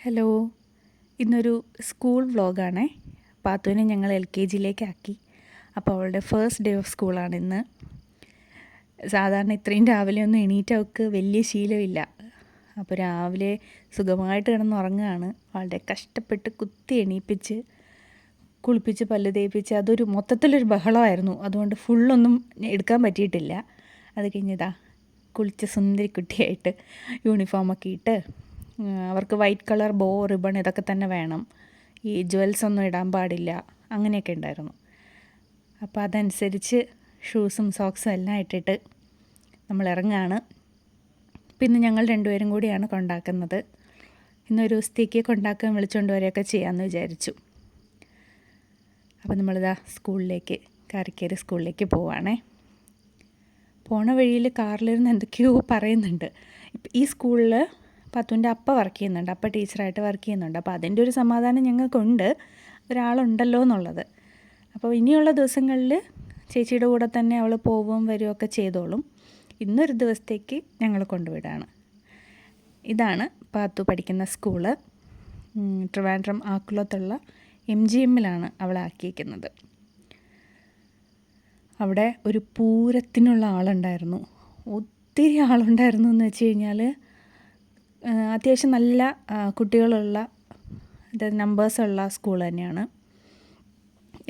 Hello, ഇന്നൊരു school വ്ളോഗാണേ. പാത്തുവിനെ ഞങ്ങൾ LKG-യിലേക്കാക്കി. അപ്പോൾ അവളുടെ ഫസ്റ്റ് ഡേ ഓഫ് സ്കൂളാണ് ഇന്ന്. സാധാരണ ഇത്രയും രാവിലെ ഒന്നും എണീറ്റ് അവൾക്ക് വലിയ ശീലമില്ല. അപ്പോൾ രാവിലെ സുഖമായിട്ട് കിടന്നുറങ്ങുകയാണ്. വളരെ കഷ്ടപ്പെട്ട് കുത്തി എണീപ്പിച്ച് കുളിപ്പിച്ച് പല്ല് തേപ്പിച്ച് അതൊരു മൊത്തത്തിലൊരു ബഹളമായിരുന്നു. അതുകൊണ്ട് ഫുള്ളൊന്നും എടുക്കാൻ പറ്റിയിട്ടില്ല. അത് കഴിഞ്ഞതാ കുളിച്ച സുന്ദരി കുട്ടിയായിട്ട് യൂണിഫോമൊക്കെ ഇട്ട് അവർക്ക് വൈറ്റ് കളർ ബോ റിബൺ ഇതൊക്കെ തന്നെ വേണം, ഈ ജ്വൽസ് ഒന്നും ഇടാൻ പാടില്ല, അങ്ങനെയൊക്കെ ഉണ്ടായിരുന്നു. അപ്പോൾ അതനുസരിച്ച് ഷൂസും സോക്സും എല്ലാം ഇട്ടിട്ട് നമ്മൾ ഇറങ്ങുകയാണ്. പിന്നെ ഞങ്ങൾ രണ്ടുപേരും കൂടിയാണ് കൊണ്ടാക്കുന്നത്. ഇന്നൊരു ദിവസത്തേക്ക് കൊണ്ടാക്കാൻ വിളിച്ചുകൊണ്ട് വരികയൊക്കെ ചെയ്യാമെന്ന് വിചാരിച്ചു. അപ്പോൾ നമ്മളിതാ സ്കൂളിലേക്ക് കാരക്കേരി സ്കൂളിലേക്ക് പോവുകയാണേ. പോണ വഴിയിൽ കാറിലിരുന്ന് എന്തൊക്കെയോ പറയുന്നുണ്ട്. ഈ സ്കൂളിൽ പാത്തുവിൻ്റെ അപ്പ വർക്ക് ചെയ്യുന്നുണ്ട്, അപ്പ ടീച്ചറായിട്ട് വർക്ക് ചെയ്യുന്നുണ്ട്. അപ്പോൾ അതിൻ്റെ ഒരു സമാധാനം ഞങ്ങൾക്കുണ്ട്, ഒരാളുണ്ടല്ലോ എന്നുള്ളത്. അപ്പോൾ ഇനിയുള്ള ദിവസങ്ങളിൽ ചേച്ചിയുടെ കൂടെ തന്നെ അവൾ പോവുകയും വരികയൊക്കെ ചെയ്തോളും. ഇന്നൊരു ദിവസത്തേക്ക് ഞങ്ങൾ കൊണ്ടുവിടാണ്. ഇതാണ് പാത്തു പഠിക്കുന്ന സ്കൂള്. ട്രിവാൻഡ്രം ആക്കുളത്തുള്ള MGM-ലാണ് അവളെ ആക്കിയിരിക്കുന്നത്. അവിടെ ഒരു പൂരത്തിനുള്ള ആളുണ്ടായിരുന്നു. ഒത്തിരി ആളുണ്ടായിരുന്നു എന്ന് വെച്ച് കഴിഞ്ഞാൽ അത്യാവശ്യം നല്ല കുട്ടികളുള്ള നമ്പേഴ്സുള്ള സ്കൂൾ തന്നെയാണ്.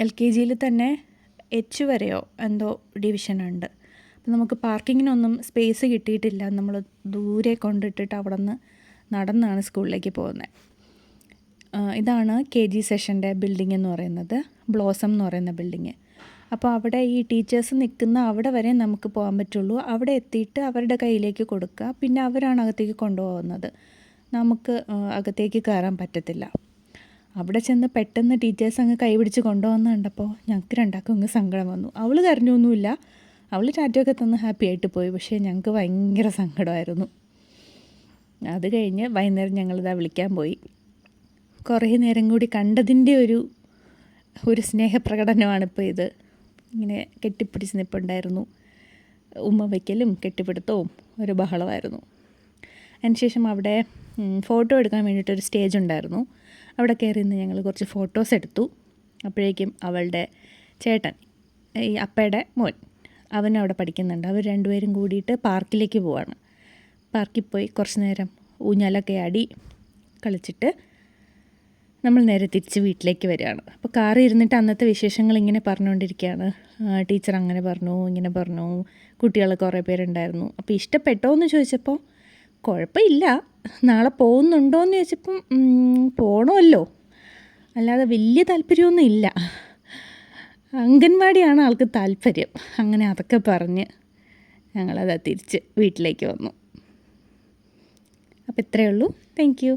LKG-യിൽ തന്നെ H വരെയോ എന്തോ ഡിവിഷനുണ്ട്. അപ്പോൾ നമുക്ക് പാർക്കിങ്ങിനൊന്നും സ്പേസ് കിട്ടിയിട്ടില്ല. നമ്മൾ ദൂരെ കൊണ്ടിട്ടിട്ട് അവിടെ നിന്ന് നടന്നാണ് സ്കൂളിലേക്ക് പോകുന്നത്. ഇതാണ് KG സെഷൻ്റെ ബിൽഡിംഗ് എന്ന് പറയുന്നത്, ബ്ലോസം എന്ന് പറയുന്ന ബിൽഡിങ്. അപ്പോൾ അവിടെ ഈ ടീച്ചേഴ്സ് നിൽക്കുന്ന അവിടെ വരെ നമുക്ക് പോകാൻ പറ്റുള്ളൂ. അവിടെ എത്തിയിട്ട് അവരുടെ കയ്യിലേക്ക് കൊടുക്കുക, പിന്നെ അവരാണ് അകത്തേക്ക് കൊണ്ടുപോകുന്നത്. നമുക്ക് അകത്തേക്ക് കയറാൻ പറ്റത്തില്ല. അവിടെ ചെന്ന് പെട്ടെന്ന് ടീച്ചേഴ്സ് അങ്ങ് കൈ പിടിച്ച് കൊണ്ടുപോകുന്ന കണ്ടപ്പോൾ ഞങ്ങൾക്ക് രണ്ടാൾക്കും അങ്ങ് സങ്കടം വന്നു. അവൾ കരഞ്ഞൊന്നുമില്ല, അവൾ ടാറ്റയൊക്കെ തന്ന് ഹാപ്പി ആയിട്ട് പോയി. പക്ഷേ ഞങ്ങൾക്ക് ഭയങ്കര സങ്കടമായിരുന്നു. അത് കഴിഞ്ഞ് വൈകുന്നേരം ഞങ്ങളിതാ വിളിക്കാൻ പോയി. കുറേ നേരം കൂടി കണ്ടതിൻ്റെ ഒരു സ്നേഹപ്രകടനമാണിപ്പോൾ ഇത്. ഇങ്ങനെ കെട്ടിപ്പിടിച്ച് നിൽപ്പുണ്ടായിരുന്നു. ഉമ്മ വയ്ക്കലും കെട്ടിപ്പിടുത്തവും ഒരു ബഹളമായിരുന്നു. അതിനുശേഷം അവിടെ ഫോട്ടോ എടുക്കാൻ വേണ്ടിയിട്ടൊരു സ്റ്റേജ് ഉണ്ടായിരുന്നു. അവിടെ കയറി നിന്ന് ഞങ്ങൾ കുറച്ച് ഫോട്ടോസ് എടുത്തു. അപ്പോഴേക്കും അവളുടെ ചേട്ടൻ, ഈ അപ്പയുടെ മോൻ, അവനവിടെ പഠിക്കുന്നുണ്ട്. അവർ രണ്ടുപേരും കൂടിയിട്ട് പാർക്കിലേക്ക് പോവാണ്. പാർക്കിൽ പോയി കുറച്ച് നേരം ഊഞ്ഞാലൊക്കെ ആടി കളിച്ചിട്ട് നമ്മൾ നേരെ തിരിച്ച് വീട്ടിലേക്ക് വരികയാണ്. അപ്പോൾ കാറിൽ ഇരുന്നിട്ട് അന്നത്തെ വിശേഷങ്ങൾ ഇങ്ങനെ പറഞ്ഞുകൊണ്ടിരിക്കുകയാണ്. ടീച്ചർ അങ്ങനെ പറഞ്ഞു, ഇങ്ങനെ പറഞ്ഞു, കുട്ടികൾ കുറേ പേരുണ്ടായിരുന്നു. അപ്പോൾ ഇഷ്ടപ്പെട്ടോ എന്ന് ചോദിച്ചപ്പോൾ കുഴപ്പമില്ല, നാളെ പോകുന്നുണ്ടോ എന്ന് ചോദിച്ചപ്പം പോകണമല്ലോ, അല്ലാതെ വലിയ താല്പര്യമൊന്നും ഇല്ല, അംഗൻവാടിയാണ് ആൾക്ക് താല്പര്യം. അങ്ങനെ അതൊക്കെ പറഞ്ഞ് ഞങ്ങളത് തിരിച്ച് വീട്ടിലേക്ക് വന്നു. അപ്പോൾ ഇത്രയേ ഉള്ളൂ. Thank you.